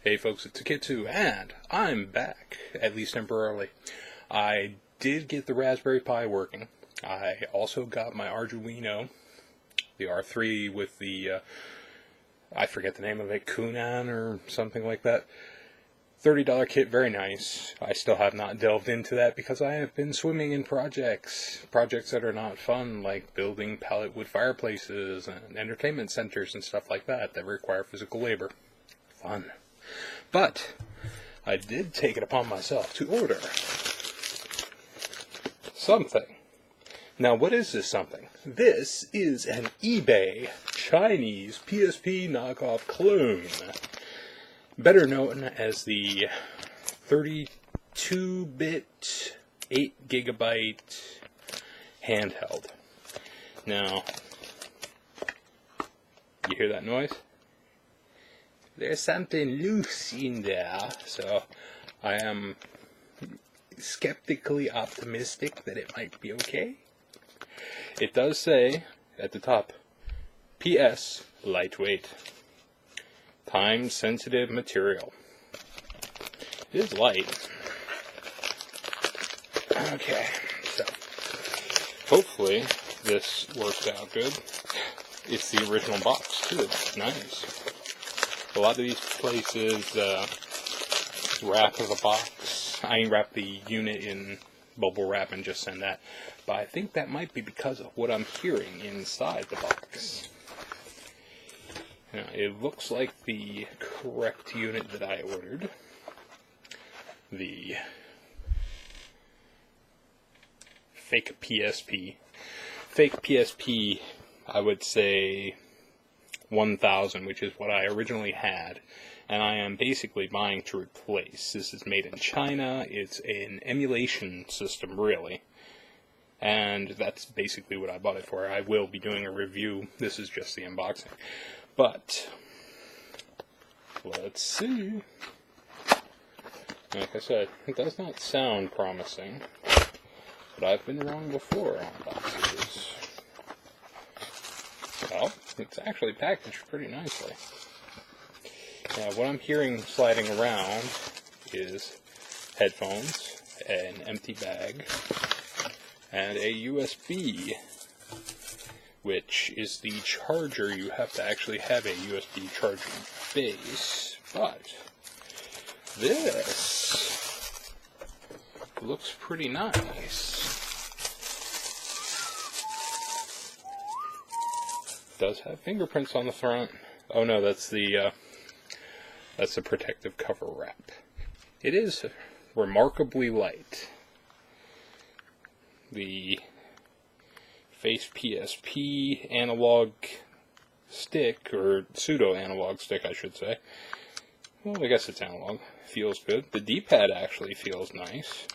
Hey folks, it's Akitsu, and I'm back, at least temporarily. I did get the Raspberry Pi working. I also got my Arduino, the R3 with the, I forget the name of it, Kunan or something like that. $30 kit, very nice. I still have not delved into that because I have been swimming in projects that are not fun, like building pallet wood fireplaces and entertainment centers and stuff like that require physical labor. Fun. But I did take it upon myself to order something. Now, what is this something? This is an eBay Chinese PSP knockoff clone, better known as the 32-bit 8GB handheld. Now, you hear that noise? There's something loose in there, so I am skeptically optimistic that it might be okay. It does say at the top, PS lightweight, time-sensitive material. It is light. Okay, so hopefully this works out good. It's the original box too. Nice. A lot of these places wrap the box. I wrap the unit in bubble wrap and just send that. But I think that might be because of what I'm hearing inside the box. Now, it looks like the correct unit that I ordered. The fake PSP. Fake PSP, I would say 1000, which is what I originally had, and I am basically buying to replace. This is made in China. It's an emulation system, really, and that's basically what I bought it for. I will be doing a review. This is just the unboxing, but let's see. Like I said, it does not sound promising, but I've been wrong before on boxes. Well, it's actually packaged pretty nicely. Now, what I'm hearing sliding around is headphones, an empty bag, and a USB, which is the charger. You have to actually have a USB charging base, but this looks pretty nice. Does have fingerprints on the front. Oh no, that's the protective cover wrap. It is remarkably light. The Face PSP analog stick, or pseudo analog stick, I should say. Well, I guess it's analog. Feels good. The D-pad actually feels nice.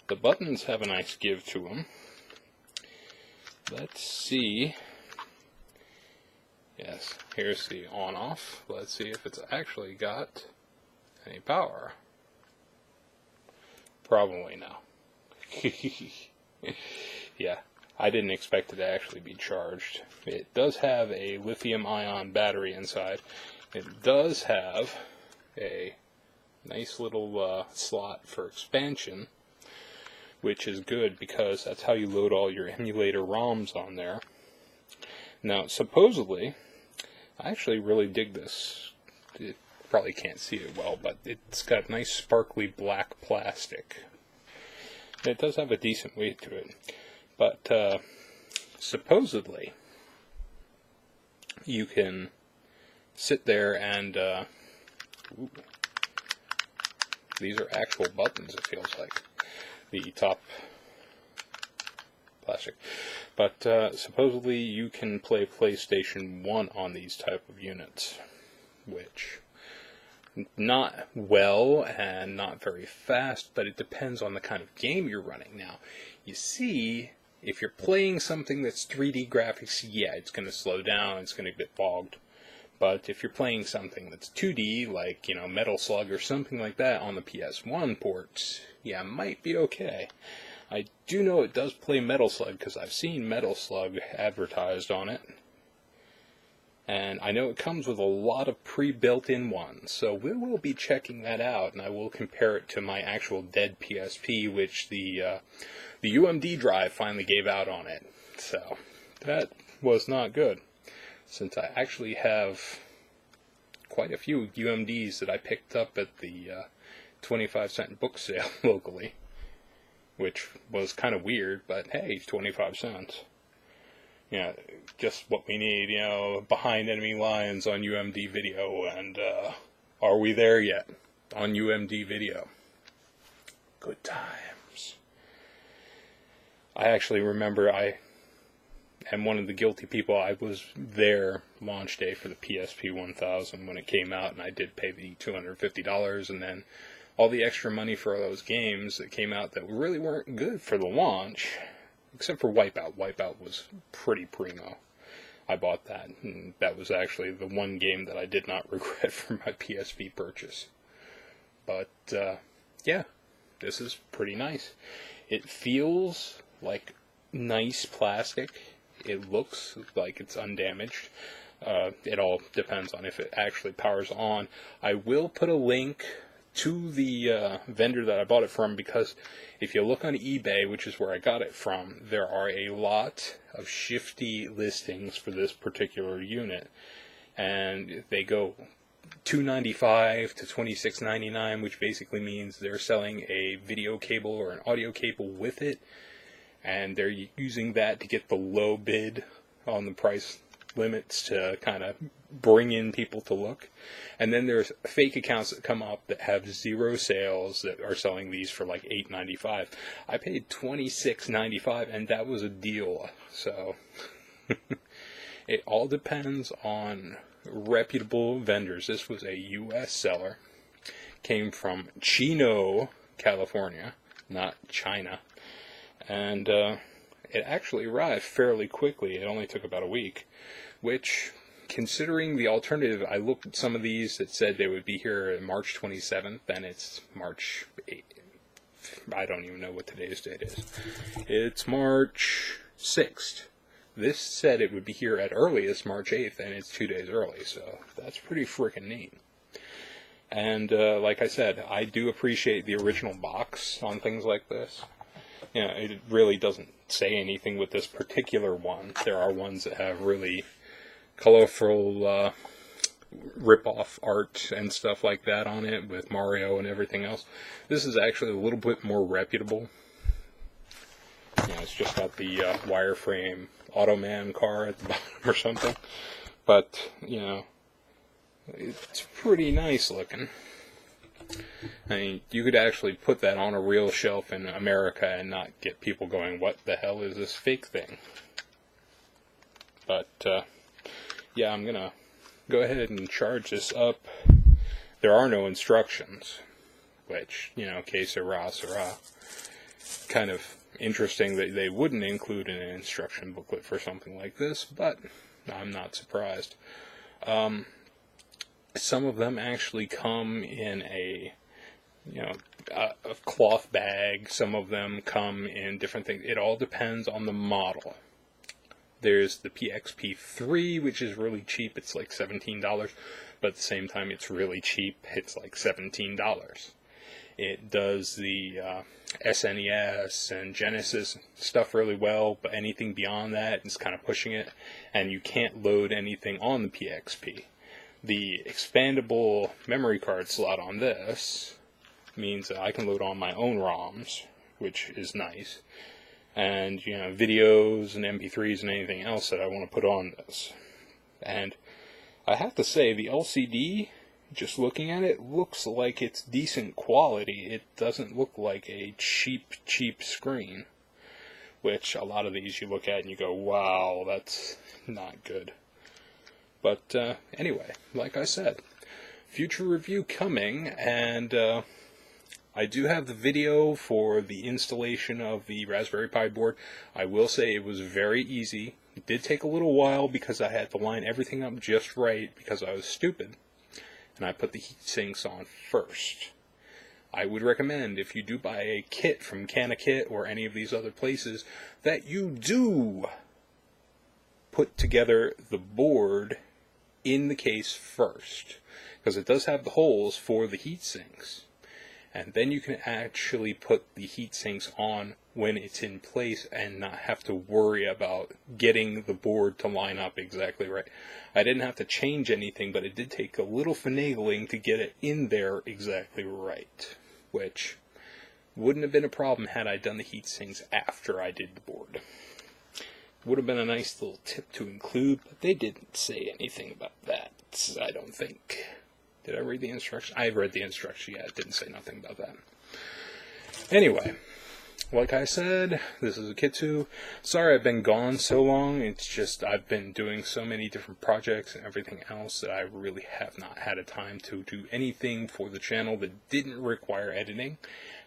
The buttons have a nice give to them. Let's see. Yes, here's the on-off. Let's see if it's actually got any power. Probably no. Yeah, I didn't expect it to actually be charged. It does have a lithium-ion battery inside. It does have a nice little slot for expansion, which is good because that's how you load all your emulator ROMs on there. Now, supposedly, I actually really dig this. You probably can't see it well, but it's got nice sparkly black plastic. It does have a decent weight to it. But supposedly, you can sit there and these are actual buttons, it feels like. The top plastic. But supposedly you can play PlayStation 1 on these type of units, which not well and not very fast, but it depends on the kind of game you're running. Now, you see, if you're playing something that's 3D graphics, yeah, it's going to slow down, it's going to get bogged. But if you're playing something that's 2D, like, Metal Slug or something like that on the PS1 ports, yeah, it might be okay. I do know it does play Metal Slug, because I've seen Metal Slug advertised on it. And I know it comes with a lot of pre-built-in ones, so we will be checking that out, and I will compare it to my actual dead PSP, which the UMD drive finally gave out on it. So that was not good, since I actually have quite a few UMDs that I picked up at the 25-cent book sale locally, which was kind of weird, but hey, 25 cents. Just what we need, Behind Enemy Lines on UMD video, and Are We There Yet on UMD video. Good times. I actually remember I am one of the guilty people. I was there launch day for the PSP 1000 when it came out, and I did pay the $250, and then all the extra money for those games that came out that really weren't good for the launch. Except for Wipeout. Wipeout was pretty primo. I bought that, and that was actually the one game that I did not regret for my PSP purchase. But, yeah, this is pretty nice. It feels like nice plastic. It looks like it's undamaged. It all depends on if it actually powers on. I will put a link to the vendor that I bought it from, because if you look on eBay, which is where I got it from, there are a lot of shifty listings for this particular unit, and they go $2.95 to $26.99, which basically means they're selling a video cable or an audio cable with it, and they're using that to get the low bid on the price limits to kind of bring in people to look. And then there's fake accounts that come up that have zero sales that are selling these for like $8.95. I paid $26.95, and that was a deal. So it all depends on reputable vendors. This was a U.S. seller. Came from Chino, California, not China. And it actually arrived fairly quickly. It only took about a week, which, considering the alternative, I looked at some of these that said they would be here March 27th, and it's March 8th. I don't even know what today's date is. It's March 6th. This said it would be here at earliest March 8th, and it's 2 days early, so that's pretty freaking neat. And like I said, I do appreciate the original box on things like this. It really doesn't say anything with this particular one. There are ones that have really colorful rip-off art and stuff like that on it with Mario and everything else. This is actually a little bit more reputable. It's just got the wireframe Automan car at the bottom or something. But, it's pretty nice looking. I mean, you could actually put that on a real shelf in America and not get people going, what the hell is this fake thing? But, yeah, I'm gonna go ahead and charge this up. There are no instructions, which, que sera, sera. Kind of interesting that they wouldn't include an instruction booklet for something like this, but I'm not surprised. Some of them actually come in a cloth bag. Some of them come in different things. It all depends on the model. There's the PXP3, which is really cheap. It's like $17, but at the same time, it's really cheap. It's like $17. It does the SNES and Genesis stuff really well, but anything beyond that is kind of pushing it, and you can't load anything on the PXP. The expandable memory card slot on this means that I can load on my own ROMs, which is nice, and videos and MP3s and anything else that I want to put on this. And I have to say, the LCD, just looking at it, looks like it's decent quality. It doesn't look like a cheap screen, which a lot of these you look at and you go, wow, that's not good. But anyway, like I said, future review coming, and I do have the video for the installation of the Raspberry Pi board. I will say it was very easy. It did take a little while because I had to line everything up just right because I was stupid, and I put the heat sinks on first. I would recommend, if you do buy a kit from CanaKit or any of these other places, that you do put together the board in the case first, because it does have the holes for the heat sinks. And then you can actually put the heat sinks on when it's in place and not have to worry about getting the board to line up exactly right. I didn't have to change anything, but it did take a little finagling to get it in there exactly right, which wouldn't have been a problem had I done the heat sinks after I did the board. Would have been a nice little tip to include, but they didn't say anything about that, I don't think. Did I read the instructions? I read the instructions, yeah, it didn't say nothing about that. Anyway, like I said, this is Akitsu. Sorry I've been gone so long, it's just I've been doing so many different projects and everything else that I really have not had a time to do anything for the channel that didn't require editing.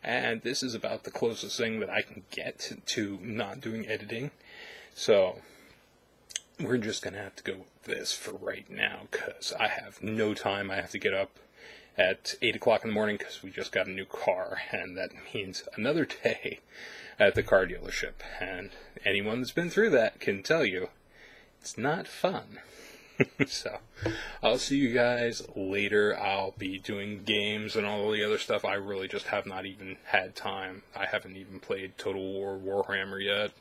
And this is about the closest thing that I can get to not doing editing. So we're just going to have to go with this for right now, because I have no time. I have to get up at 8 o'clock in the morning because we just got a new car, and that means another day at the car dealership. And anyone that's been through that can tell you it's not fun. So I'll see you guys later. I'll be doing games and all the other stuff. I really just have not even had time. I haven't even played Total War Warhammer yet.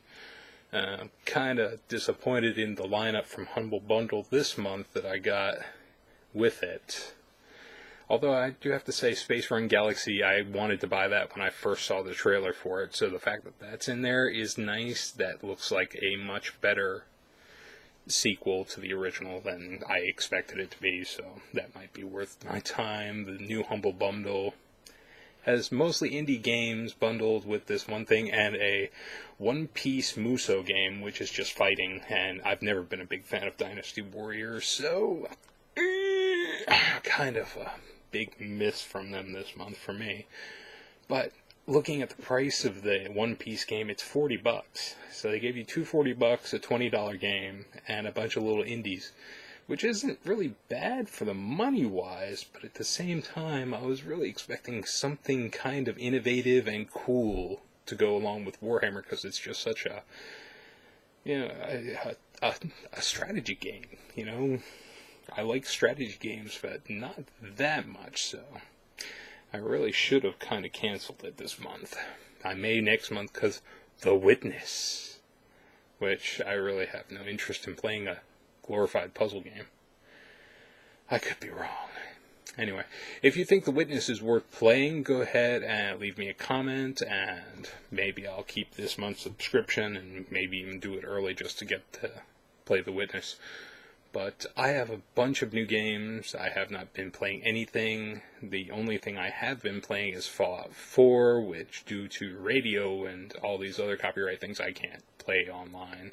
Kind of disappointed in the lineup from Humble Bundle this month that I got with it. Although I do have to say, Space Run Galaxy, I wanted to buy that when I first saw the trailer for it, so the fact that that's in there is nice. That looks like a much better sequel to the original than I expected it to be, so that might be worth my time. The new Humble Bundle has mostly indie games bundled with this one thing, and a One Piece Musou game, which is just fighting, and I've never been a big fan of Dynasty Warriors, so kind of a big miss from them this month for me. But looking at the price of the One Piece game, it's $40. So they gave you two $40, a $20 game, and a bunch of little indies, which isn't really bad for the money-wise, but at the same time, I was really expecting something kind of innovative and cool to go along with Warhammer, because it's just such a, a strategy game, I like strategy games, but not that much, so I really should have kind of canceled it this month. I may next month, because The Witness, which I really have no interest in playing a glorified puzzle game. I could be wrong. Anyway, if you think The Witness is worth playing, go ahead and leave me a comment, and maybe I'll keep this month's subscription and maybe even do it early just to get to play The Witness. But I have a bunch of new games. I have not been playing anything. The only thing I have been playing is Fallout 4, which due to radio and all these other copyright things, I can't play online.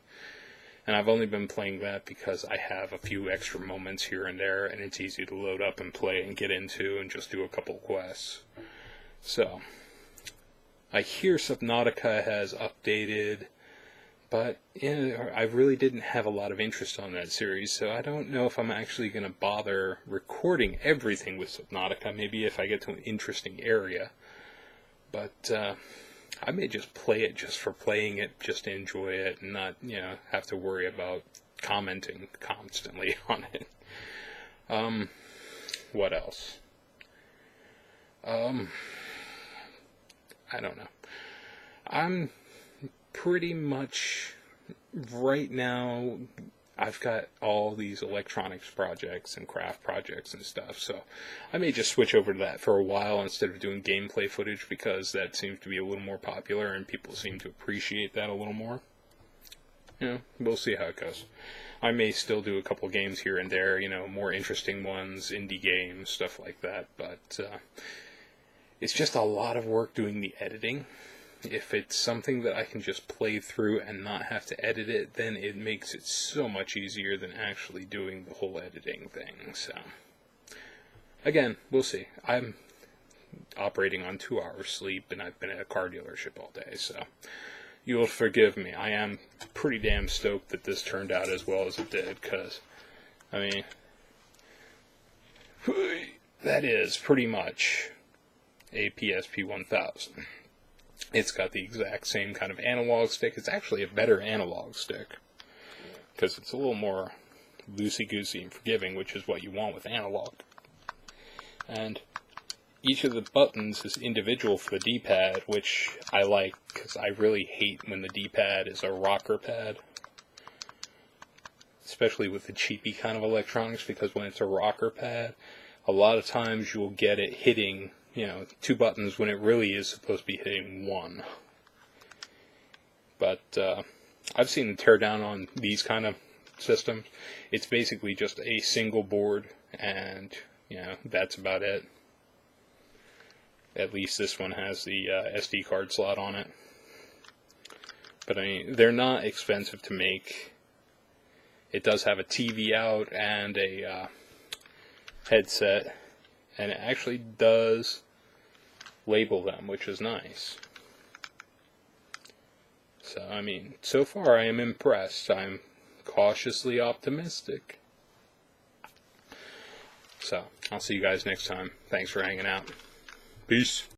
And I've only been playing that because I have a few extra moments here and there, and it's easy to load up and play and get into and just do a couple quests. So, I hear Subnautica has updated, but I really didn't have a lot of interest on that series, so I don't know if I'm actually going to bother recording everything with Subnautica, maybe if I get to an interesting area. But I may just play it just for playing it, just to enjoy it, and not, have to worry about commenting constantly on it. What else? I don't know. I'm pretty much, right now, I've got all these electronics projects and craft projects and stuff, so I may just switch over to that for a while instead of doing gameplay footage, because that seems to be a little more popular and people seem to appreciate that a little more. We'll see how it goes. I may still do a couple games here and there, more interesting ones, indie games, stuff like that, but it's just a lot of work doing the editing. If it's something that I can just play through and not have to edit it, then it makes it so much easier than actually doing the whole editing thing. So, again, we'll see. I'm operating on 2 hours sleep, and I've been at a car dealership all day, so you'll forgive me. I am pretty damn stoked that this turned out as well as it did, because, that is pretty much a PSP 1000. It's got the exact same kind of analog stick. It's actually a better analog stick, because it's a little more loosey-goosey and forgiving, which is what you want with analog. And each of the buttons is individual for the D-pad, which I like, because I really hate when the D-pad is a rocker pad. Especially with the cheapy kind of electronics, because when it's a rocker pad, a lot of times you'll get it hitting, 2 buttons when it really is supposed to be hitting 1. But I've seen them tear down on these kind of systems. It's basically just a single board, and that's about it. At least this one has the SD card slot on it. But I mean, they're not expensive to make. It does have a TV out and a headset, and it actually does label them, which is nice. So, I mean, so far I am impressed. I'm cautiously optimistic. So, I'll see you guys next time. Thanks for hanging out. Peace.